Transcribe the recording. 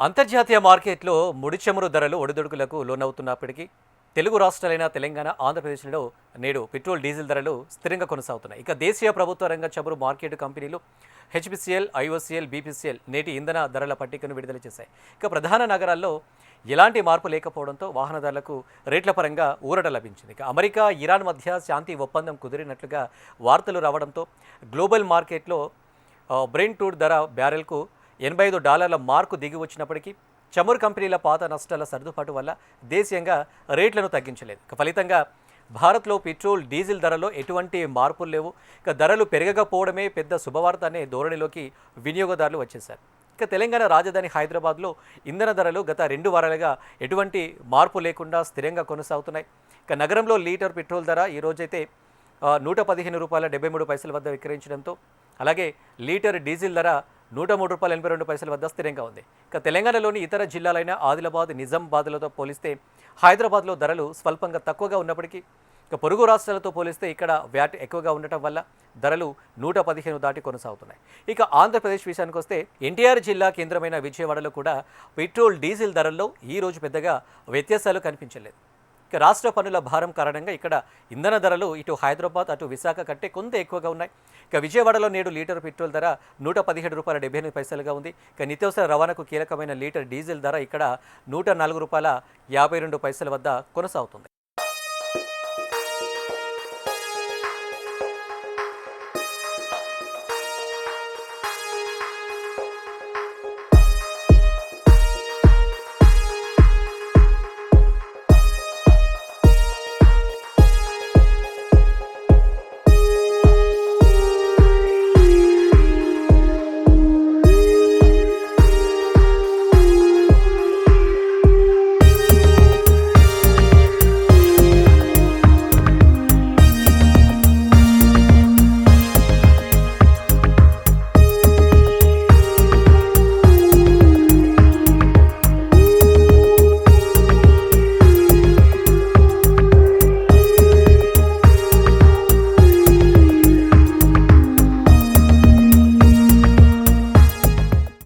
అంతర్జాతీయ మార్కెట్లో ముడి చమురు ధరలు ఒడిదుడుకులకు లోనవుతున్నప్పటికీ తెలుగు రాష్ట్రాలైన తెలంగాణ, ఆంధ్రప్రదేశ్లో నేడు పెట్రోల్, డీజిల్ ధరలు స్థిరంగా కొనసాగుతున్నాయి. ఇక దేశీయ ప్రభుత్వ రంగ చమురు మార్కెట్ కంపెనీలు హెచ్పిసిఎల్, ఐఓసిఎల్, బీపీసీఎల్ నేటి ఇంధన ధరల పట్టికను విడుదల చేశాయి. ఇక ప్రధాన నగరాల్లో ఎలాంటి మార్పు లేకపోవడంతో వాహనదారులకు రేట్ల పరంగా ఊరట లభించింది. ఇక అమెరికా, ఇరాన్ మధ్య శాంతి ఒప్పందం కుదిరినట్లుగా వార్తలు రావడంతో గ్లోబల్ మార్కెట్లో బ్రెంట్ క్రూడ్ ధర బ్యారెల్కు $85 మార్కు దిగి వచ్చినప్పటికీ చమురు కంపెనీల పాత నష్టాల సర్దుబాటు వల్ల దేశీయంగా రేట్లను తగ్గించలేదు. ఫలితంగా భారత్లో పెట్రోల్, డీజిల్ ధరలో ఎటువంటి మార్పులు లేవు. ఇక ధరలు పెరగకపోవడమే పెద్ద శుభవార్త అనే ధోరణిలోకి వినియోగదారులు వచ్చేశారు. ఇక తెలంగాణ రాజధాని హైదరాబాద్లో ఇంధన ధరలు గత 2 వారాలుగా ఎటువంటి మార్పు లేకుండా స్థిరంగా కొనసాగుతున్నాయి. ఇక నగరంలో లీటర్ పెట్రోల్ ధర ఈరోజైతే ₹115.73 వద్ద విక్రయించడంతో, అలాగే లీటర్ డీజిల్ ధర ₹103.82 వద్ద స్థిరంగా ఉంది. ఇక తెలంగాణలోని ఇతర జిల్లాలైన ఆదిలాబాద్, నిజామాబాద్లతో పోలిస్తే హైదరాబాద్లో ధరలు స్వల్పంగా తక్కువగా ఉన్నప్పటికీ ఇక పొరుగు రాష్ట్రాలతో పోలిస్తే ఇక్కడ వ్యాట్ ఎక్కువగా ఉండటం వల్ల ధరలు 115 దాటి కొనసాగుతున్నాయి. ఇక ఆంధ్రప్రదేశ్ విషయానికి వస్తే ఎన్టీఆర్ జిల్లా కేంద్రమైన విజయవాడలో కూడా పెట్రోల్, డీజిల్ ధరల్లో ఈరోజు పెద్దగా వ్యత్యాసాలు కనిపించలేదు. ఇక రాష్ట్ర పన్నుల భారం కారణంగా ఇక్కడ ఇంధన ధరలు ఇటు హైదరాబాద్, అటు విశాఖ కంటే కొంత ఎక్కువగా ఉన్నాయి. ఇక విజయవాడలో నేడు లీటర్ పెట్రోల్ ధర ₹117.78గా ఉంది. ఇక నిత్యావసర రవాణాకు కీలకమైన లీటర్ డీజిల్ ధర ఇక్కడ ₹104.52 వద్ద కొనసాగుతుంది.